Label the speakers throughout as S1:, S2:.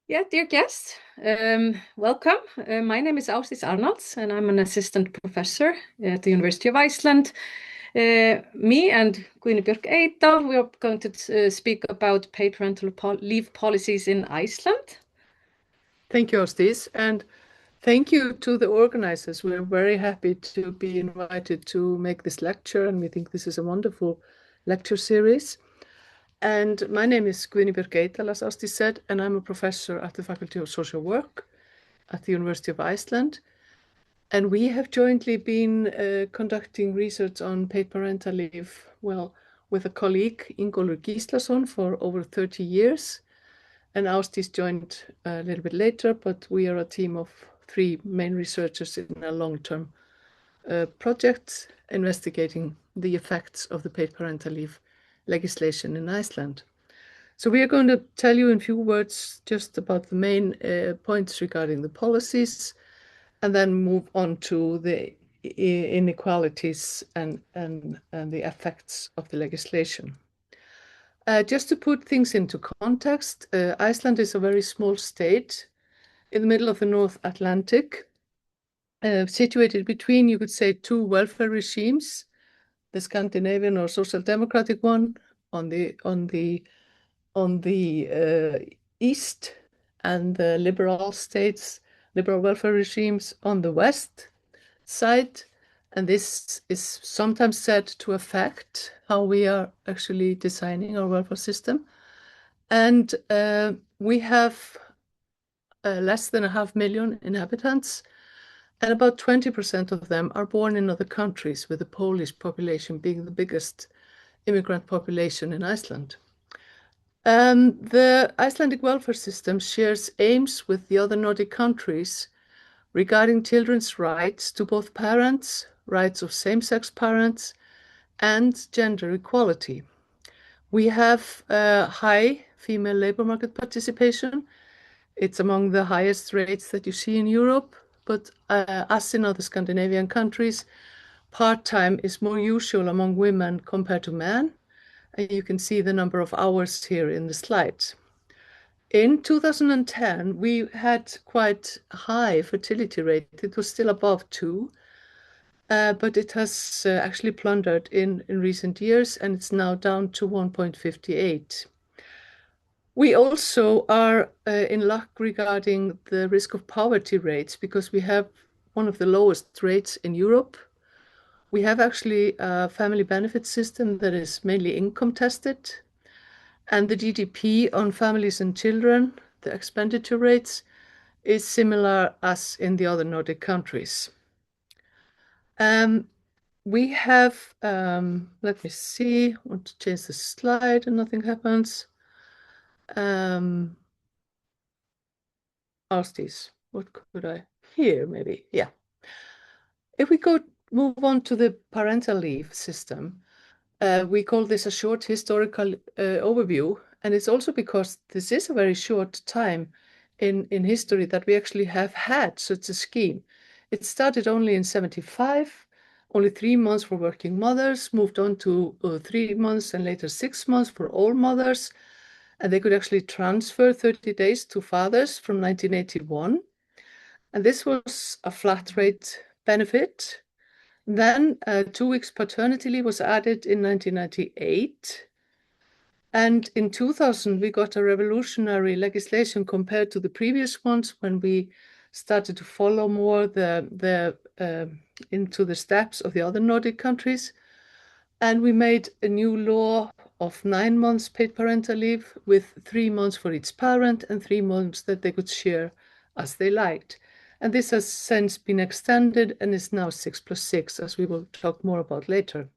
S1: Yeah, dear guests, welcome. My name is Ásdís Arnalds, and I'm an assistant professor at the University of Iceland. Me and Guðný Björk Eydal, we are going to speak about paid parental leave policies in Iceland.
S2: Thank you, Ásdís, and thank you to the organizers. We're very happy to be invited to make this lecture, and we think this is a wonderful lecture series. And my name is Guðný Björk Eydal, as Ásdís said, and I'm a professor at the Faculty of Social Work at the University of Iceland. And we have jointly been conducting research on paid parental leave, well, with a colleague, Ingólfur Gíslason, for over 30 years. And Ásdís joined a little bit later, but we are a team of 3 main researchers in a long-term project investigating the effects of the paid parental leave legislation in Iceland. So we are going to tell you in few words just about the main points regarding the policies, and then move on to the inequalities and the effects of the legislation. Just to put things into context, Iceland is a very small state in the middle of the North Atlantic, situated between, you could say, 2 welfare regimes, the Scandinavian or social democratic one on the east, and the liberal states, liberal welfare regimes on the west side. And this is sometimes said to affect how we are actually designing our welfare system. And we have less than 500,000 inhabitants, and about 20% of them are born in other countries, with the Polish population being the biggest immigrant population in Iceland. The Icelandic welfare system shares aims with the other Nordic countries regarding children's rights to both parents, rights of same-sex parents, and gender equality. We have high female labor market participation. It's among the highest rates that you see in Europe, but as in other Scandinavian countries, part-time is more usual among women compared to men. And you can see the number of hours here in the slides. In 2010, we had quite a high fertility rate. It was still above 2, but it has actually plundered in recent years, and it's now down to 1.58. We also are in luck regarding the risk of poverty rates, because we have one of the lowest rates in Europe. We have actually a family benefit system that is mainly income tested, and the GDP on families and children, the expenditure rates, is similar as in the other Nordic countries. We have, let me see, I want to change the slide and nothing happens. Ásdís, what could I, here maybe, yeah. If we move on to the parental leave system, we call this a short historical overview, and it's also because this is a very short time in history that we actually have had such a scheme. It started only in 1975, only 3 months for working mothers, moved on to 3 months and later 6 months for all mothers, and they could actually transfer 30 days to fathers from 1981. And this was a flat rate benefit. Then 2 weeks paternity leave was added in 1998. And in 2000, we got a revolutionary legislation compared to the previous ones, when we started to follow more into the steps of the other Nordic countries. And we made a new law of 9 months paid parental leave, with 3 months for each parent and 3 months that they could share as they liked. And this has since been extended and is now 6+6, as we will talk more about later.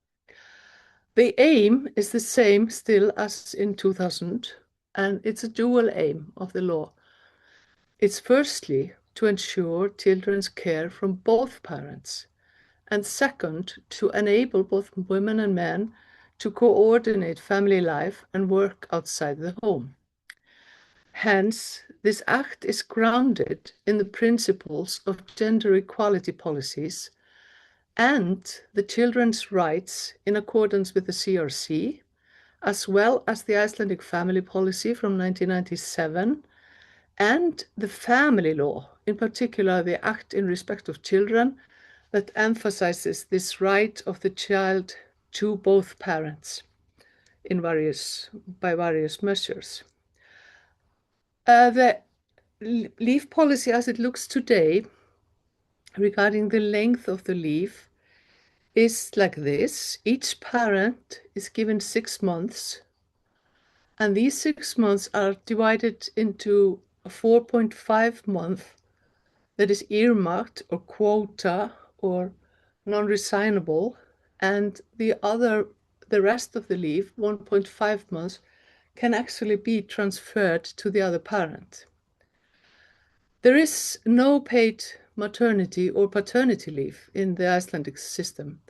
S2: The aim is the same still as in 2000, and it's a dual aim of the law. It's firstly to ensure children's care from both parents, and second, to enable both women and men to coordinate family life and work outside the home. Hence, this act is grounded in the principles of gender equality policies and the children's rights in accordance with the CRC, as well as the Icelandic family policy from 1997 and the family law, in particular the Act in Respect of Children, that emphasizes this right of the child to both parents by various measures. The leave policy as it looks today regarding the length of the leave is like this. Each parent is given 6 months, and these 6 months are divided into a 4.5 month that is earmarked or quota or non-resignable, and the rest of the leave, 1.5 months, can actually be transferred to the other parent. There is no paid maternity or paternity leave in the Icelandic system.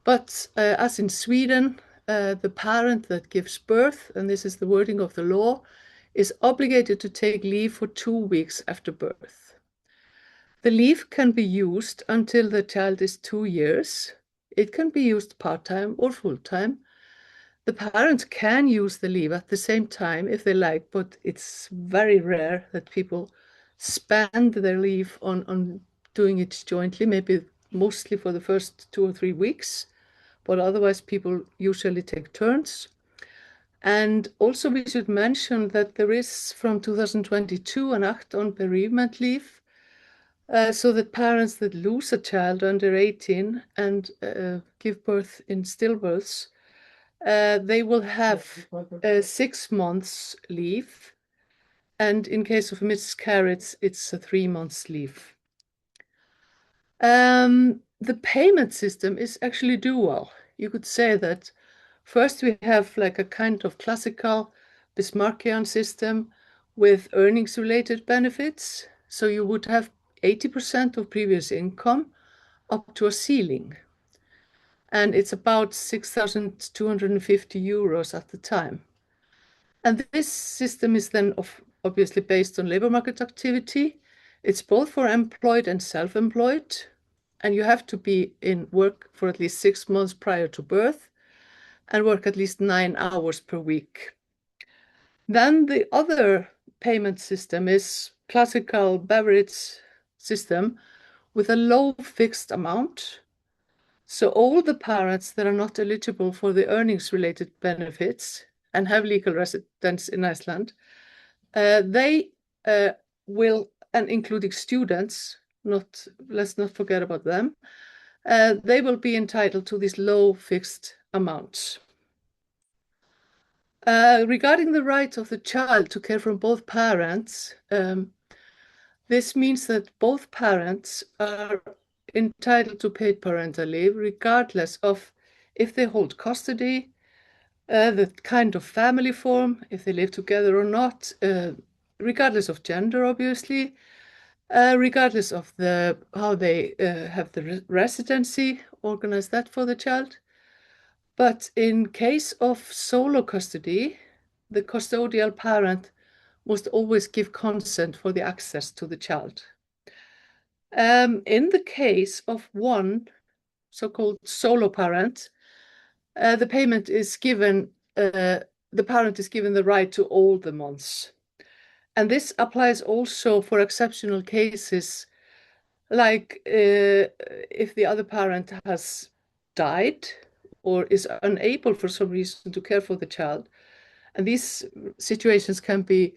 S2: But as in Sweden, the parent that gives birth, and this is the wording of the law, is obligated to take leave for 2 weeks after birth. The leave can be used until the child is 2 years. It can be used part-time or full-time. The parents can use the leave at the same time if they like, but it's very rare that people spend their leave on doing it jointly, maybe mostly for the first 2 or 3 weeks, but otherwise people usually take turns. And also we should mention that there is from 2022 an act on bereavement leave, so that parents that lose a child under 18 and give birth in stillbirths, they will have 6 months leave, and in case of miscarriage, it's a 3 months leave. The payment system is actually dual. You could say that first we have like a kind of classical Bismarckian system with earnings-related benefits. So you would have 80% of previous income up to a ceiling. And it's about 6,250 euros at the time. And this system is then obviously based on labor market activity. It's both for employed and self-employed, and you have to be in work for at least 6 months prior to birth and work at least 9 hours per week. Then the other payment system is classical beverage system with a low fixed amount. So all the parents that are not eligible for the earnings-related benefits and have legal residence in Iceland, they will, and including students, let's not forget about them, they will be entitled to these low fixed amounts. Regarding the right of the child to care from both parents, this means that both parents are entitled to paid parental leave regardless of if they hold custody, the kind of family form, if they live together or not, regardless of gender, obviously, regardless of how they have the residency, organize that for the child. But in case of solo custody, the custodial parent must always give consent for the access to the child. In the case of one so-called solo parent, the parent is given the right to all the months. And this applies also for exceptional cases, like if the other parent has died or is unable for some reason to care for the child. And these situations can be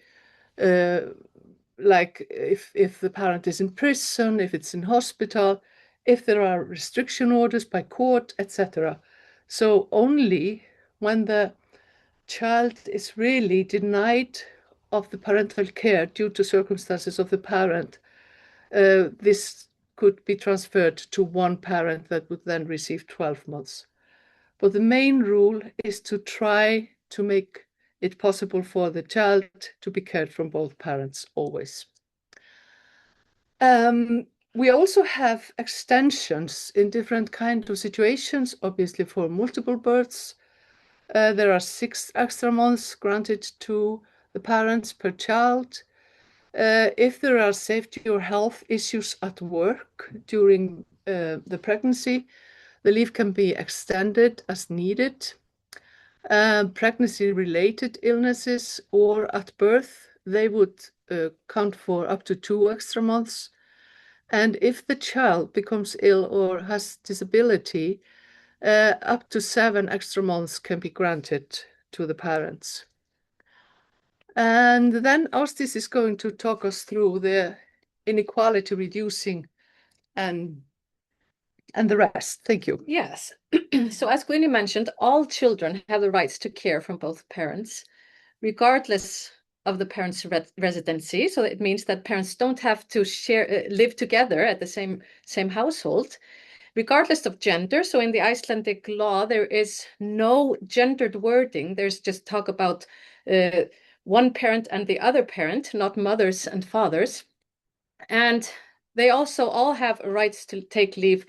S2: like if the parent is in prison, if it's in hospital, if there are restriction orders by court, etc. So only when the child is really denied of the parental care due to circumstances of the parent, this could be transferred to one parent that would then receive 12 months. But the main rule is to try to make it possible for the child to be cared from both parents always. We also have extensions in different kinds of situations, obviously for multiple births. There are 6 extra months granted to the parents per child. If there are safety or health issues at work during the pregnancy, the leave can be extended as needed. Pregnancy-related illnesses or at birth, they would count for up to 2 extra months. And if the child becomes ill or has disability, up to 7 extra months can be granted to the parents. And then Ásdís is going to talk us through the inequality reducing and the rest. Thank you.
S1: Yes. So as Guðný mentioned, all children have the rights to care from both parents, regardless of the parents' residency. So it means that parents don't have to live together at the same household, regardless of gender. So in the Icelandic law, there is no gendered wording. There's just talk about one parent and the other parent, not mothers and fathers. And they also all have rights to take leave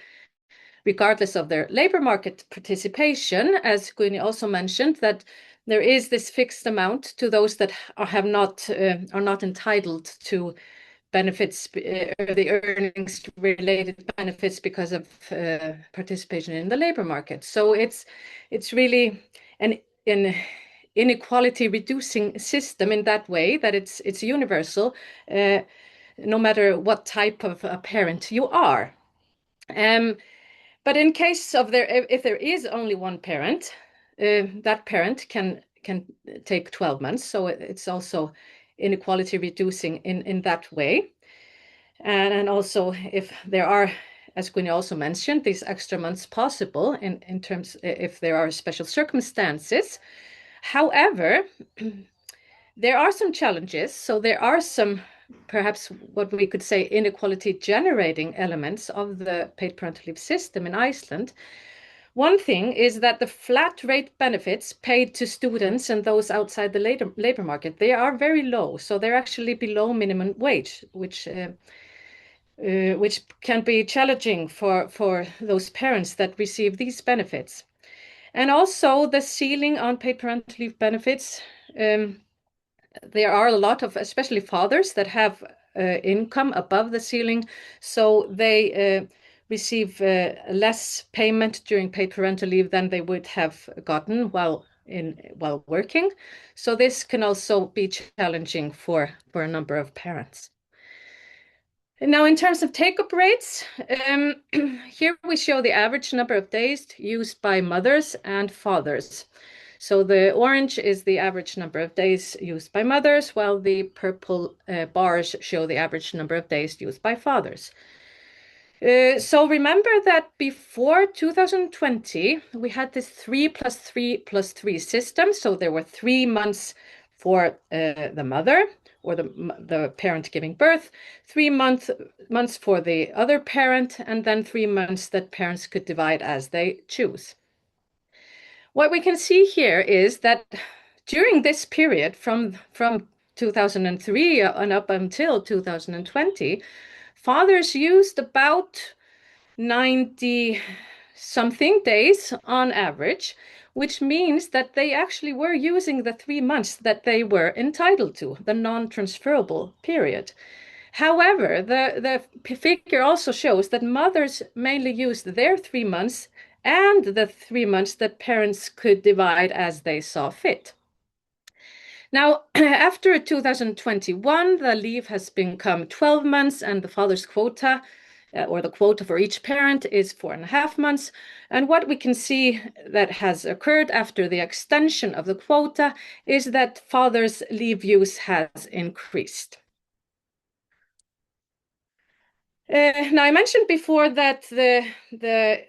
S1: regardless of their labor market participation, as Guðný also mentioned, that there is this fixed amount to those that are not entitled to benefits, the earnings related benefits because of participation in the labor market. So it's really an inequality reducing system in that way that it's universal, no matter what type of a parent you are. But in case of if there is only one parent, that parent can take 12 months. So it's also inequality reducing in that way. And also if there are, as Guðný also mentioned, these extra months possible in terms if there are special circumstances. However, there are some challenges. So there are some perhaps what we could say inequality generating elements of the paid parental leave system in Iceland. One thing is that the flat rate benefits paid to students and those outside the labor market, they are very low. So they're actually below minimum wage, which can be challenging for those parents that receive these benefits. And also the ceiling on paid parental leave benefits, there are a lot of, especially fathers, that have income above the ceiling, so they receive less payment during paid parental leave than they would have gotten while working. So this can also be challenging for a number of parents. And now, in terms of take-up rates, here we show the average number of days used by mothers and fathers. So the orange is the average number of days used by mothers, while the purple bars show the average number of days used by fathers. So remember that before 2020, we had this 3+3+3 system. So there were 3 months for the mother or the parent giving birth, 3 months for the other parent, and then 3 months that parents could divide as they choose. What we can see here is that during this period from 2003 and up until 2020, fathers used about 90-something days on average, which means that they actually were using the 3 months that they were entitled to, the non-transferable period. However, the figure also shows that mothers mainly used their 3 months and the 3 months that parents could divide as they saw fit. Now, after 2021, the leave has become 12 months and the father's quota, or the quota for each parent, is 4.5 months. And what we can see that has occurred after the extension of the quota is that father's leave use has increased. Now, I mentioned before that the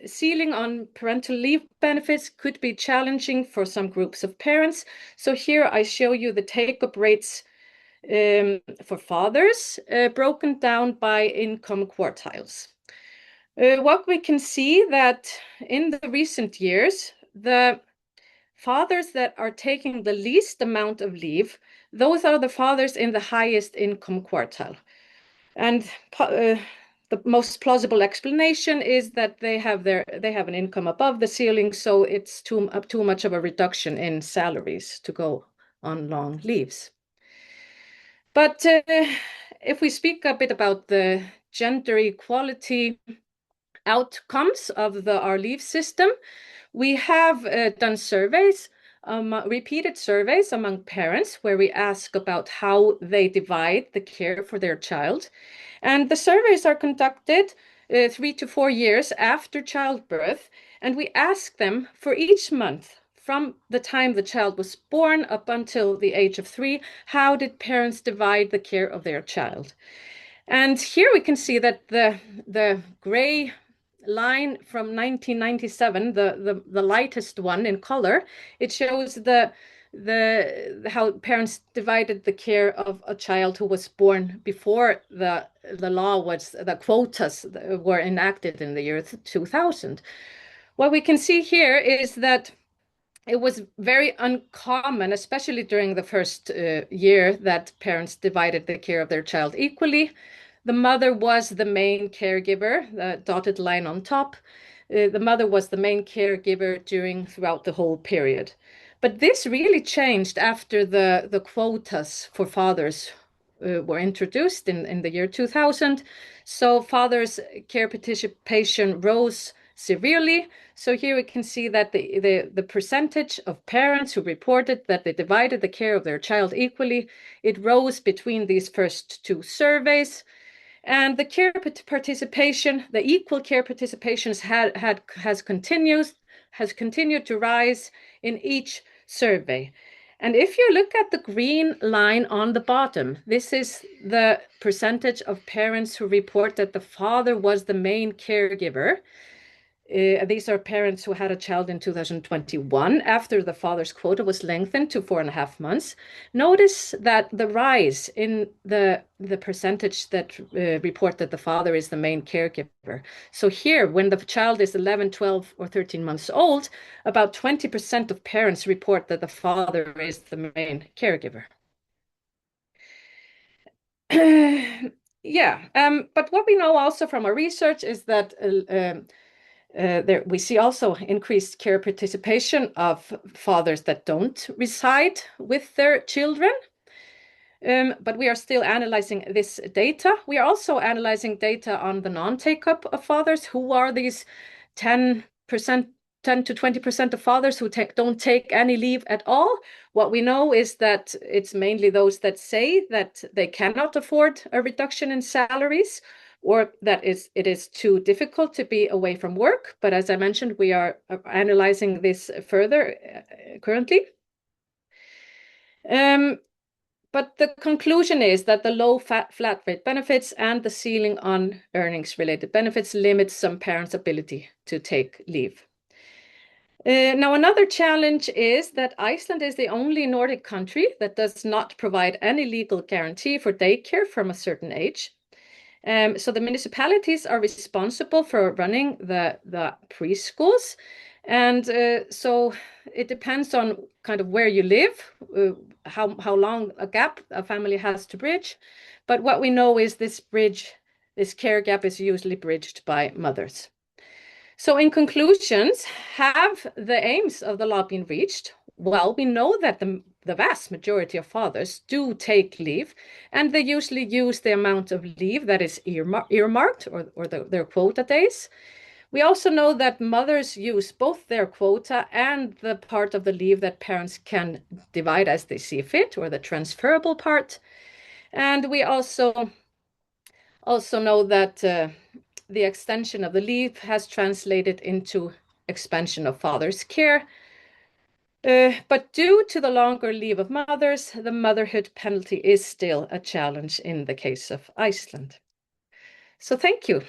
S1: ceiling on parental leave benefits could be challenging for some groups of parents. So here I show you the take-up rates for fathers broken down by income quartiles. What we can see that in the recent years, the fathers that are taking the least amount of leave, those are the fathers in the highest income quartile. And the most plausible explanation is that they have an income above the ceiling, so it's too much of a reduction in salaries to go on long leaves. But if we speak a bit about the gender equality outcomes of our leave system, we have done surveys repeated surveys among parents where we ask about how they divide the care for their child. And the surveys are conducted 3 to 4 years after childbirth, and we ask them for each month from the time the child was born up until the age of 3, how did parents divide the care of their child? And here we can see that the gray line from 1997, the lightest one in color, it shows how parents divided the care of a child who was born before the quotas were enacted in the year 2000. What we can see here is that it was very uncommon, especially during the first year, that parents divided the care of their child equally. The mother was the main caregiver, the dotted line on top. The mother was the main caregiver throughout the whole period. But this really changed after the quotas for fathers were introduced in the year 2000. So fathers' care participation rose severely. So here we can see that the percentage of parents who reported that they divided the care of their child equally, it rose between these first two surveys. And the care participation, the equal care participations has continued to rise in each survey. And if you look at the green line on the bottom, this is the percentage of parents who report that the father was the main caregiver. These are parents who had a child in 2021 after the father's quota was lengthened to 4.5 months. Notice that the rise in the percentage that report that the father is the main caregiver. So here, when the child is 11, 12, or 13 months old, about 20% of parents report that the father is the main caregiver. But what we know also from our research is that we see also increased care participation of fathers that don't reside with their children. But we are still analyzing this data. We are also analyzing data on the non-take-up of fathers. Who are these 10% to 20% of fathers who don't take any leave at all? What we know is that it's mainly those that say that they cannot afford a reduction in salaries, or that it is too difficult to be away from work. But as I mentioned, we are analyzing this further currently. But the conclusion is that the low flat rate benefits and the ceiling on earnings-related benefits limit some parents' ability to take leave. Now, another challenge is that Iceland is the only Nordic country that does not provide any legal guarantee for daycare from a certain age. So the municipalities are responsible for running the preschools. And so it depends on kind of where you live, how long a gap a family has to bridge. But what we know is this care gap is usually bridged by mothers. So in conclusions, have the aims of the law been reached? Well, we know that the vast majority of fathers do take leave, and they usually use the amount of leave that is earmarked or their quota days. We also know that mothers use both their quota and the part of the leave that parents can divide as they see fit, or the transferable part. And we also know that the extension of the leave has translated into expansion of father's care. But due to the longer leave of mothers, the motherhood penalty is still a challenge in the case of Iceland. So thank you.